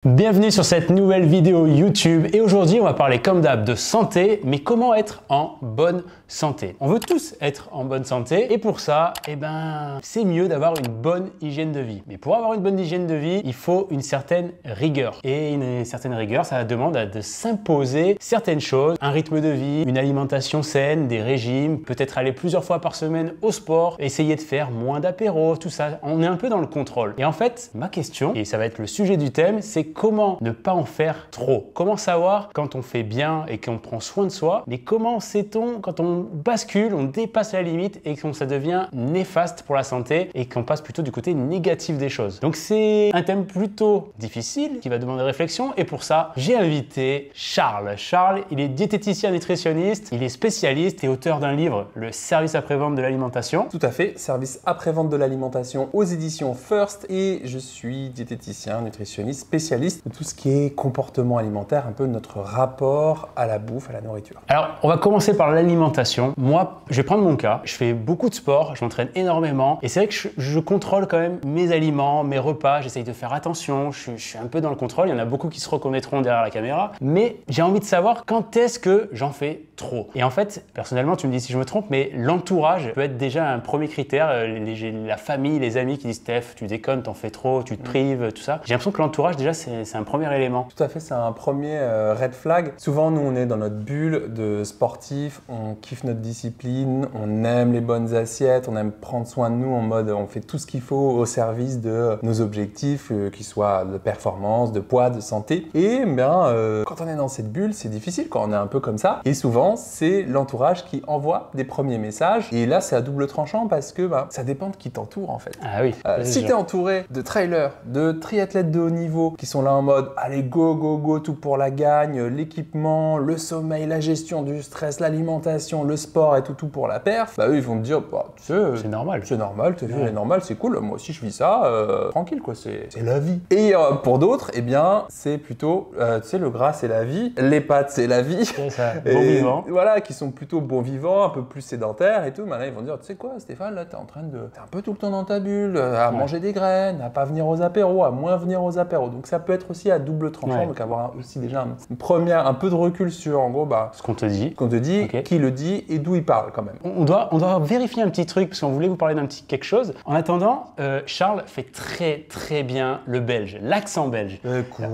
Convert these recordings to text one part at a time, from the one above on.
Bienvenue sur cette nouvelle vidéo YouTube et aujourd'hui on va parler comme d'hab de santé, mais comment être en bonne santé. On veut tous être en bonne santé et pour ça, c'est mieux d'avoir une bonne hygiène de vie. Mais pour avoir une bonne hygiène de vie, il faut une certaine rigueur. Et une certaine rigueur, ça demande de s'imposer certaines choses, un rythme de vie, une alimentation saine, des régimes, peut-être aller plusieurs fois par semaine au sport, essayer de faire moins d'apéros, tout ça. On est un peu dans le contrôle. Et en fait, ma question, et ça va être le sujet du thème, c'est comment ne pas en faire trop? Comment savoir quand on fait bien et qu'on prend soin de soi, mais comment sait-on quand on bascule, on dépasse la limite et que ça devient néfaste pour la santé et qu'on passe plutôt du côté négatif des choses? Donc c'est un thème plutôt difficile qui va demander réflexion et pour ça, j'ai invité Charles. Charles, il est diététicien nutritionniste, il est spécialiste et auteur d'un livre, Le service après-vente de l'alimentation. Tout à fait, service après-vente de l'alimentation aux éditions First et je suis diététicien nutritionniste spécialiste de tout ce qui est comportement alimentaire, un peu notre rapport à la bouffe, à la nourriture. Alors, on va commencer par l'alimentation. Moi, je vais prendre mon cas. Je fais beaucoup de sport, je m'entraîne énormément et c'est vrai que je contrôle quand même mes aliments, mes repas. J'essaye de faire attention, je suis un peu dans le contrôle. Il y en a beaucoup qui se reconnaîtront derrière la caméra. Mais j'ai envie de savoir quand est-ce que j'en fais trop. Et en fait, personnellement, tu me dis si je me trompe, mais l'entourage peut être déjà un premier critère. La famille, les amis qui disent Steph, tu déconnes, t'en fais trop, tu te prives, tout ça. J'ai l'impression que l'entourage, déjà, c'est un premier élément. Tout à fait, c'est un premier red flag. Souvent, nous, on est dans notre bulle de sportifs, on kiffe notre discipline, on aime les bonnes assiettes, on aime prendre soin de nous en mode on fait tout ce qu'il faut au service de nos objectifs, qu'ils soient de performance, de poids, de santé. Et quand on est dans cette bulle, c'est difficile quand on est un peu comme ça. Et souvent, c'est l'entourage qui envoie des premiers messages. Et là, c'est à double tranchant parce que ça dépend de qui t'entoure en fait. Ah oui. Si tu es entouré de trailers, de triathlètes de haut niveau qui sont là en mode allez go go go tout pour la gagne, l'équipement, le sommeil, la gestion du stress, l'alimentation, le sport et tout pour la perf, eux ils vont te dire tu sais, c'est normal, ta vie est normale, c'est cool, moi aussi je vis ça, tranquille quoi, c'est la vie. Et pour d'autres, c'est plutôt tu sais, le gras c'est la vie, les pâtes c'est la vie. C'est ça, bon vivant. Voilà, qui sont plutôt bon vivants, un peu plus sédentaires et tout. Maintenant ils vont dire tu sais quoi Stéphane, là t'es un peu tout le temps dans ta bulle, à manger des graines, à pas venir aux apéros, à moins venir aux apéros. Donc ça peut être aussi à double tranchant, donc avoir aussi déjà un peu de recul sur en gros ce qu'on te dit, okay. Qui le dit et d'où il parle quand même. On doit vérifier un petit truc parce qu'on voulait vous parler d'un petit quelque chose. En attendant, Charles fait très très bien le belge, l'accent belge.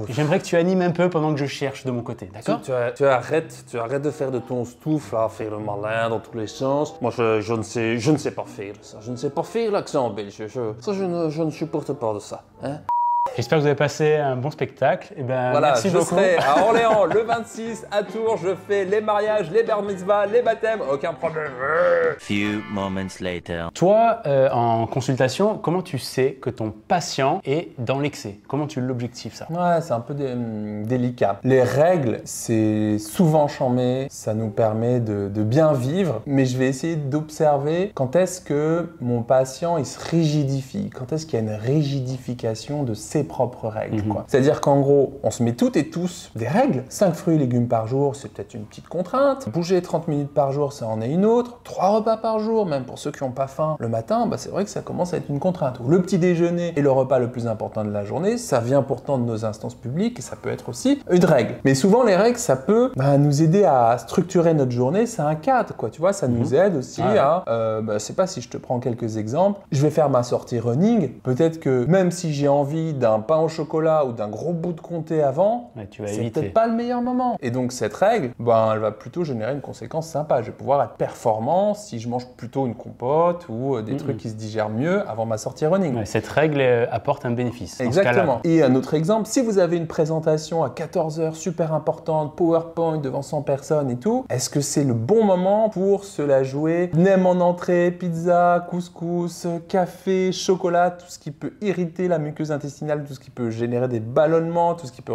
J'aimerais que tu animes un peu pendant que je cherche de mon côté, d'accord? Tu arrêtes de faire de ton stouff à faire le malin dans tous les sens. Moi je ne sais pas faire ça. Je ne sais pas faire l'accent belge. Je ne supporte pas de ça. Hein? J'espère que vous avez passé un bon spectacle. Voilà, merci beaucoup. Je serai à Orléans le 26 à Tours. Je fais les mariages, les bar mitzvahs, les baptêmes, aucun problème. Few moments later. Toi, en consultation, comment tu sais que ton patient est dans l'excès? Comment tu l'objectives ça? Ouais, c'est un peu délicat. Les règles, c'est souvent chambé, ça nous permet de bien vivre, mais je vais essayer d'observer quand est-ce que mon patient il se rigidifie, quand est-ce qu'il y a une rigidification de ses propres règles. C'est-à-dire qu'en gros, on se met toutes et tous des règles. 5 fruits et légumes par jour, c'est peut-être une petite contrainte. Bouger 30 minutes par jour, ça en est une autre. 3 repas par jour, même pour ceux qui n'ont pas faim le matin, c'est vrai que ça commence à être une contrainte. Ou le petit déjeuner est le repas le plus important de la journée, ça vient pourtant de nos instances publiques et ça peut être aussi une règle. Mais souvent, les règles, ça peut nous aider à structurer notre journée, c'est un cadre, quoi. Tu vois, ça nous aide aussi à... je sais pas si je te prends quelques exemples. Je vais faire ma sortie running. Peut-être que même si j'ai envie d'un pain au chocolat ou d'un gros bout de comté avant, c'est peut-être pas le meilleur moment. Et donc cette règle, elle va plutôt générer une conséquence sympa. Je vais pouvoir être performant si je mange plutôt une compote ou des trucs qui se digèrent mieux avant ma sortie running. Cette règle apporte un bénéfice. Exactement. Et un autre exemple, si vous avez une présentation à 14h super importante, PowerPoint devant 100 personnes et tout, est-ce que c'est le bon moment pour se la jouer nem en entrée, pizza, couscous, café, chocolat, tout ce qui peut irriter la muqueuse intestinale, tout ce qui peut générer des ballonnements, tout ce qui peut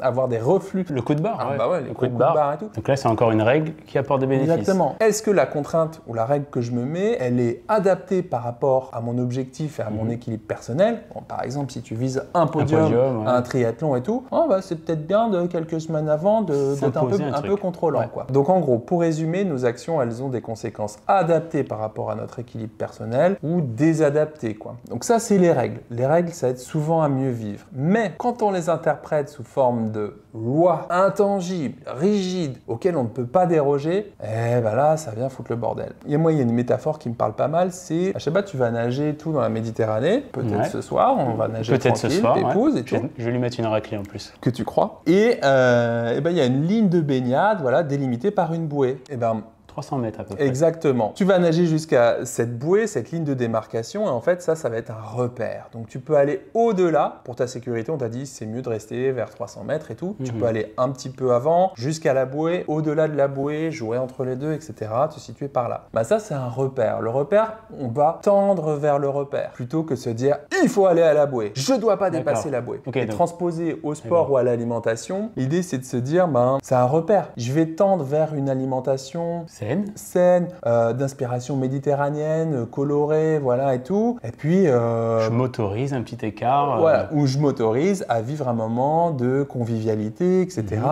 avoir des reflux. Le coup de barre. Les coups de barre et tout. Donc là, c'est encore une règle qui apporte des bénéfices. Exactement. Est-ce que la contrainte ou la règle que je me mets, elle est adaptée par rapport à mon objectif et à mon équilibre personnel? Par exemple, si tu vises un podium, un triathlon et tout, c'est peut-être bien de quelques semaines avant d'être un peu contrôlant. Quoi. Donc en gros, pour résumer, nos actions, elles ont des conséquences adaptées par rapport à notre équilibre personnel ou désadaptées. Quoi. Donc ça, c'est les règles. Les règles, ça va être souvent souvent à mieux vivre. Mais quand on les interprète sous forme de lois intangibles, rigides, auxquelles on ne peut pas déroger, eh ben là, ça vient foutre le bordel. Il y a une métaphore qui me parle pas mal, c'est, je sais pas, tu vas nager et tout dans la Méditerranée, peut-être ce soir, on va nager peut-être tranquille, ce soir, épouse et tout. Je vais lui mettre une raclée en plus. Que tu crois. Et ben, il y a une ligne de baignade, voilà, délimitée par une bouée. Et ben, 300 mètres à peu près. exactement. Tu vas nager jusqu'à cette bouée, cette ligne de démarcation, et en fait, ça va être un repère. Donc, tu peux aller au-delà. Pour ta sécurité, on t'a dit c'est mieux de rester vers 300 mètres et tout. Tu peux aller un petit peu avant, jusqu'à la bouée, au-delà de la bouée, jouer entre les deux, etc. Te situer par là. Bah, ça, c'est un repère. Le repère, on va tendre vers le repère plutôt que se dire il faut aller à la bouée. Je dois pas dépasser la bouée. Okay, et donc... transposer au sport ou à l'alimentation, l'idée, c'est de se dire ben, c'est un repère. Je vais tendre vers une alimentation saine, d'inspiration méditerranéenne, colorée, voilà et tout. Et puis... je m'autorise un petit écart. Voilà, où je m'autorise à vivre un moment de convivialité, etc.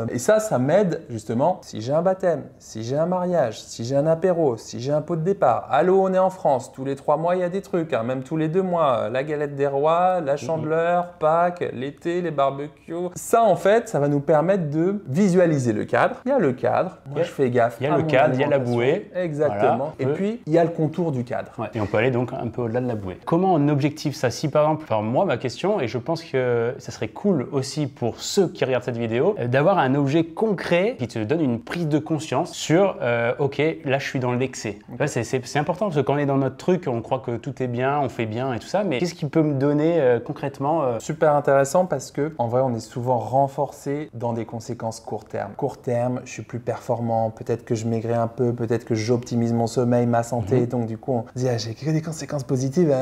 Et ça m'aide justement, si j'ai un baptême, si j'ai un mariage, si j'ai un apéro, si j'ai un pot de départ. Allô, on est en France, tous les 3 mois, il y a des trucs, hein, même tous les 2 mois. La galette des rois, la chandeleur, Pâques, l'été, les barbecues. Ça, en fait, ça va nous permettre de visualiser le cadre. Il y a le cadre, moi je fais gaffe. Il y a le cadre, il y a la bouée. Exactement. Voilà. Et puis, il y a le contour du cadre. Ouais. Et on peut aller donc un peu au-delà de la bouée. Comment on objective ça? Si par exemple, enfin, moi, ma question, et je pense que ça serait cool aussi pour ceux qui regardent cette vidéo, d'avoir un objet concret qui te donne une prise de conscience sur ok, là je suis dans l'excès. Okay. C'est important parce que quand on est dans notre truc, on croit que tout est bien, on fait bien et tout ça, mais qu'est-ce qui peut me donner concrètement Super intéressant parce que en vrai, on est souvent renforcé dans des conséquences court terme. Court terme, je suis plus performant, peut-être que je maigris un peu, peut-être que j'optimise mon sommeil, ma santé, donc du coup on se dit j'ai que des conséquences positives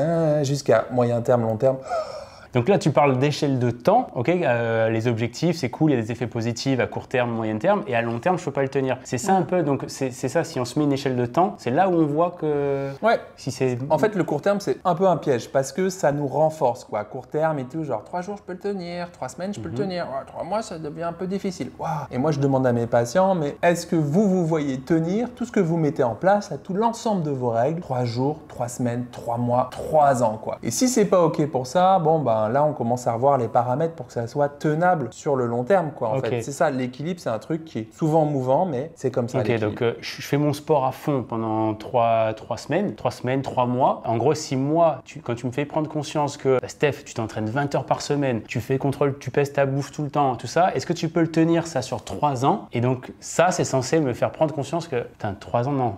jusqu'à moyen terme, long terme. Donc là, tu parles d'échelle de temps, ok, les objectifs, c'est cool, il y a des effets positifs à court terme, moyen terme, et à long terme, je ne peux pas le tenir. C'est ça un peu, donc c'est ça, si on se met une échelle de temps, c'est là où on voit que... Ouais, si c'est... En fait, le court terme, c'est un peu un piège, parce que ça nous renforce, quoi. Court terme et tout, genre 3 jours, je peux le tenir, 3 semaines, je peux le tenir, 3 mois, ça devient un peu difficile. Wow. Et moi, je demande à mes patients, mais est-ce que vous voyez tenir tout ce que vous mettez en place, à tout l'ensemble de vos règles, 3 jours, 3 semaines, 3 mois, 3 ans, quoi. Et si c'est pas OK pour ça, bon, ben là, on commence à revoir les paramètres pour que ça soit tenable sur le long terme, quoi, en fait. C'est ça, l'équilibre, c'est un truc qui est souvent mouvant, mais c'est comme ça, l'équilibre. Donc je fais mon sport à fond pendant 3 semaines, 3 mois. En gros, 6 mois, quand tu me fais prendre conscience que, Steph, tu t'entraînes 20 heures par semaine, tu fais contrôle, tu pèses ta bouffe tout le temps, tout ça, est-ce que tu peux le tenir, ça, sur 3 ans? Et donc, ça, c'est censé me faire prendre conscience que, putain, 3 ans, non.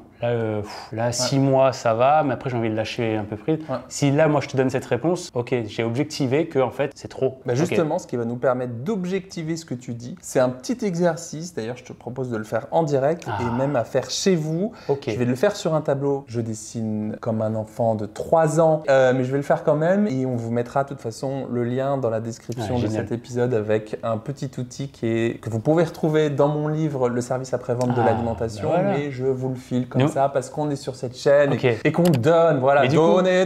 Là, 6 mois, ça va, mais après, j'ai envie de lâcher un peu prise. Si là, moi, je te donne cette réponse, ok, j'ai objectivé que, en fait, c'est trop. Bah justement, ce qui va nous permettre d'objectiver ce que tu dis, c'est un petit exercice. D'ailleurs, je te propose de le faire en direct et même à faire chez vous. Je vais le faire sur un tableau. Je dessine comme un enfant de 3 ans, mais je vais le faire quand même et on vous mettra de toute façon le lien dans la description de cet épisode avec un petit outil que vous pouvez retrouver dans mon livre, Le service après-vente de l'alimentation, mais je vous le file comme ça parce qu'on est sur cette chaîne et qu'on donne, voilà, donner.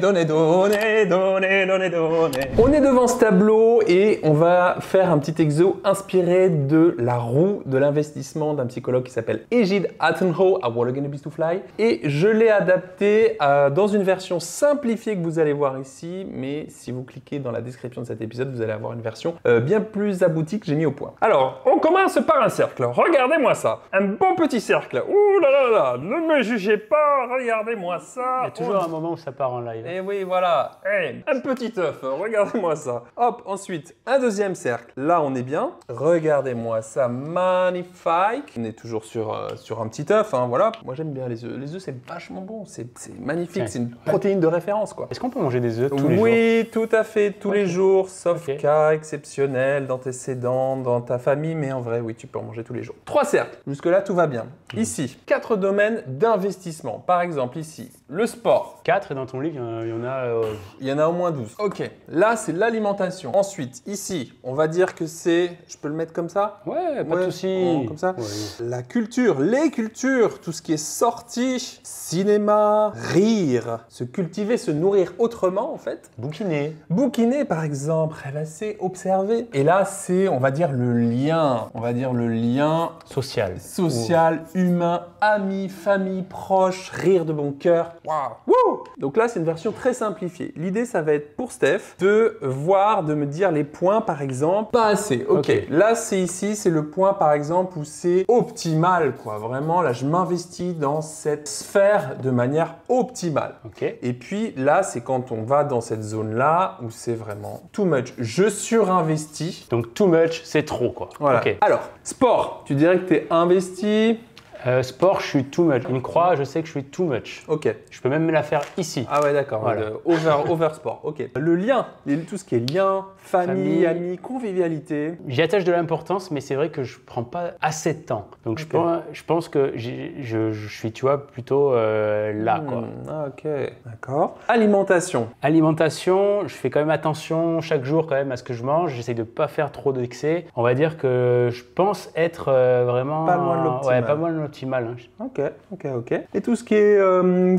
On est devant ce tableau et on va faire un petit exo inspiré de la roue de l'investissement d'un psychologue qui s'appelle Egid Attenho, à What a Gonna Be to Fly, et je l'ai adapté dans une version simplifiée que vous allez voir ici, mais si vous cliquez dans la description de cet épisode, vous allez avoir une version bien plus aboutie que j'ai mis au point. Alors, on commence par un cercle. Regardez-moi ça, un bon petit cercle. Ouh là là là, ne me jugez pas, regardez-moi ça. Il y a toujours un moment où ça part en live. Et oui, voilà. Hey, un petit œuf, regardez-moi ça. Hop, ensuite, un deuxième cercle. Là, on est bien. Regardez-moi ça, magnifique. On est toujours sur un petit œuf, hein, voilà. Moi, j'aime bien les œufs. Les œufs, c'est vachement bon. C'est magnifique. C'est une protéine de référence, quoi. Est-ce qu'on peut manger des œufs tous les jours? Oui, tout à fait, tous les jours, sauf cas exceptionnels, d'antécédents, dans ta famille, mais en vrai, oui, tu peux en manger tous les jours. 3 cercles. Jusque-là, tout va bien. Ici, 4 domaines d'investissement. Par exemple, ici, le sport. 4, et dans ton livre, il y en a... Il y en a au moins 12. Ok, là, c'est l'alimentation. Ensuite, ici, on va dire que c'est... Je peux le mettre comme ça? Ouais, pas de souci. Comme ça. La culture, les cultures, tout ce qui est sorti, cinéma, rire, se cultiver, se nourrir autrement, en fait. Bouquiner. Bouquiner, par exemple, rêvasser, observer. Et là, c'est, on va dire, le lien. On va dire le lien... Social. Social, humain, amis, famille, proches, rire de bon cœur. Waouh! Donc là, c'est une version très simplifiée. L'idée, ça va être pour Steph de voir, de me dire les points par exemple, pas assez. Ok, là c'est ici, c'est le point par exemple où c'est optimal quoi. Vraiment là je m'investis dans cette sphère de manière optimale. Et puis là c'est quand on va dans cette zone là où c'est vraiment too much. Je surinvestis. Donc too much, c'est trop quoi. Voilà. Alors, sport, tu dirais que tu es investi? Sport, je suis too much. Une croix, je sais que je suis too much. Ok. Je peux même me la faire ici. Ah ouais, d'accord. Voilà. Over sport. Ok. Le lien, tout ce qui est lien, famille, amis, convivialité. J'y attache de l'importance, mais c'est vrai que je prends pas assez de temps. Donc je pense que je suis, tu vois, plutôt là quoi. Ok. D'accord. Alimentation. Alimentation, je fais quand même attention chaque jour quand même à ce que je mange. J'essaye de pas faire trop d'excès. On va dire que je pense être vraiment pas loin de l'optimal. Ouais, pas loin de l'optimal. Ok. Et tout ce qui est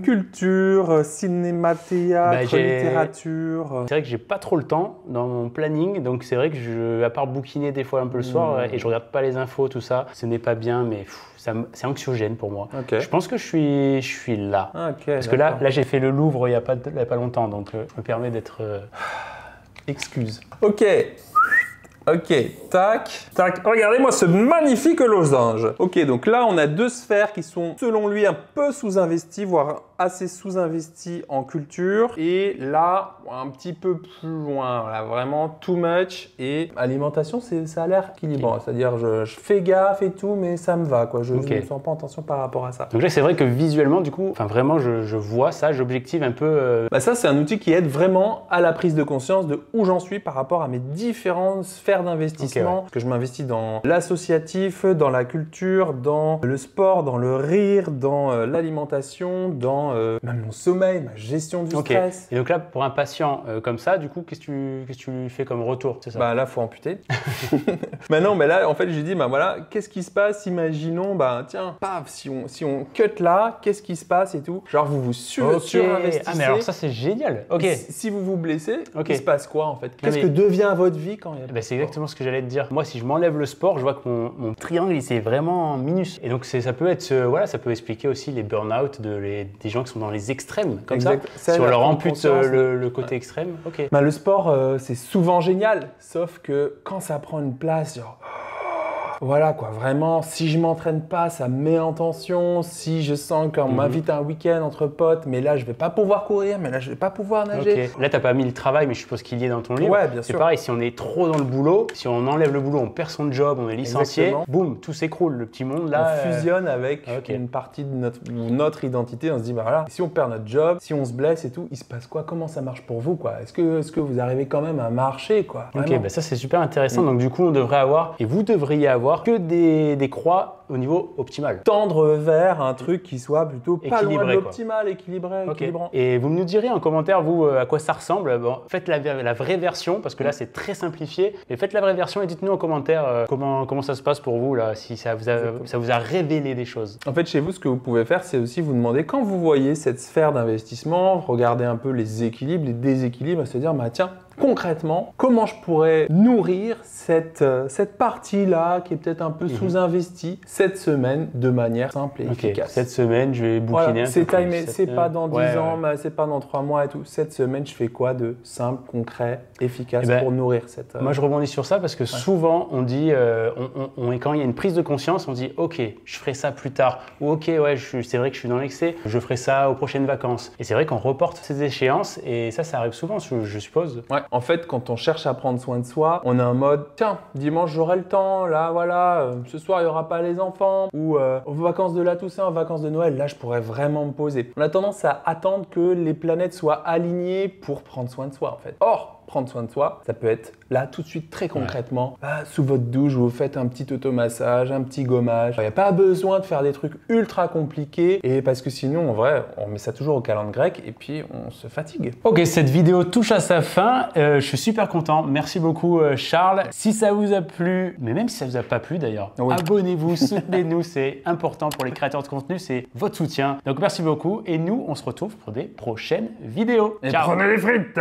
culture, cinéma, théâtre, littérature. C'est vrai que j'ai pas trop le temps dans mon planning, donc c'est vrai que à part bouquiner des fois un peu le soir et je regarde pas les infos, tout ça, ce n'est pas bien, mais c'est anxiogène pour moi. Je pense que je suis là. Parce que là j'ai fait le Louvre il y a pas longtemps, donc je me permets d'être. Excuse. Ok, tac. Regardez-moi ce magnifique losange. Ok, donc là, on a deux sphères qui sont, selon lui, un peu sous-investies, voire assez sous-investies en culture. Et là, un petit peu plus loin, là, vraiment too much. Et alimentation, ça a l'air équilibrant. C'est-à-dire, je fais gaffe et tout, mais ça me va, quoi. Je ne me sens pas en tension par rapport à ça. Donc là, c'est vrai que visuellement, du coup, vraiment, je vois ça, j'objective un peu. Ça, c'est un outil qui aide vraiment à la prise de conscience de où j'en suis par rapport à mes différentes sphères d'investissement. Parce que je m'investis dans l'associatif, dans la culture, dans le sport, dans le rire, dans l'alimentation, dans même mon sommeil, ma gestion du stress. Et donc là, pour un patient comme ça, du coup, qu'est-ce que tu lui fais comme retour, c'est ça? Là, faut amputer. Non, mais là, en fait, j'ai dit, voilà, qu'est-ce qui se passe? Imaginons, tiens, paf, si on cut là, qu'est-ce qui se passe et tout? Genre, vous surinvestissez. Ah, mais alors ça, c'est génial. Si vous vous blessez, il se passe quoi en fait? Qu'est-ce que devient votre vie quand il y a c'est exactement ce que j'allais te dire. Moi, si je m'enlève le sport, je vois que mon triangle, il s'est vraiment minus. Et donc, ça peut être, ça peut expliquer aussi les burn-out des gens qui sont dans les extrêmes, comme ça. Si on leur ampute le côté extrême. Le sport, c'est souvent génial, sauf que quand ça prend une place, genre... Voilà quoi, vraiment, si je m'entraîne pas, ça me met en tension. Si je sens qu'on m'invite à un week-end entre potes, mais là je vais pas pouvoir courir, mais là je vais pas pouvoir nager. Là t'as pas mis le travail, mais je suppose qu'il y est dans ton livre. Ouais, bien sûr. C'est pareil, si on est trop dans le boulot, si on enlève le boulot, on perd son job, on est licencié, boum, tout s'écroule. Le petit monde là. On fusionne avec une partie de notre identité. On se dit, voilà, si on perd notre job, si on se blesse et tout, il se passe quoi? Comment ça marche pour vous quoi? Est-ce que vous arrivez quand même à marcher quoi? Ça c'est super intéressant. Donc du coup, on devrait avoir, et vous devriez avoir, que des croix au niveau optimal. Tendre vers un truc qui soit plutôt pas loin de l'optimal, équilibrant. Et vous me direz en commentaire, vous, à quoi ça ressemble. Faites la vraie version, parce que là, c'est très simplifié. Mais faites la vraie version et dites-nous en commentaire comment ça se passe pour vous, là, si ça vous a révélé des choses. En fait, chez vous, ce que vous pouvez faire, c'est aussi vous demander, quand vous voyez cette sphère d'investissement, regardez un peu les équilibres, les déséquilibres, à se dire, tiens, concrètement, comment je pourrais nourrir cette partie-là qui est peut-être un peu sous-investie cette semaine de manière simple et efficace. Cette semaine, je vais bouquiner c'est timé, c'est pas dans 10 ans, c'est pas dans 3 mois et tout. Cette semaine, je fais quoi de simple, concret, efficace pour nourrir cette... Moi, je rebondis sur ça parce que souvent, on dit, quand il y a une prise de conscience, on dit « Ok, je ferai ça plus tard » ou « Ok, c'est vrai que je suis dans l'excès, je ferai ça aux prochaines vacances ». Et c'est vrai qu'on reporte ces échéances et ça arrive souvent, je suppose. En fait, quand on cherche à prendre soin de soi, on est en mode « Tiens, dimanche, j'aurai le temps, là, voilà, ce soir, il n'y aura pas les enfants, ou aux vacances de la Toussaint, aux vacances de Noël, là, je pourrais vraiment me poser. » On a tendance à attendre que les planètes soient alignées pour prendre soin de soi, en fait. Or, prendre soin de soi, ça peut être là tout de suite très concrètement, sous votre douche, vous faites un petit automassage, un petit gommage. Il n'y a pas besoin de faire des trucs ultra compliqués et parce que sinon en vrai on met ça toujours au calendrier grec et puis on se fatigue. Ok, cette vidéo touche à sa fin, je suis super content, merci beaucoup Charles. Si ça vous a plu, mais même si ça vous a pas plu d'ailleurs, abonnez-vous, soutenez-nous, c'est important pour les créateurs de contenu, c'est votre soutien. Donc merci beaucoup et nous on se retrouve pour des prochaines vidéos. Et ciao. Prenez les frites.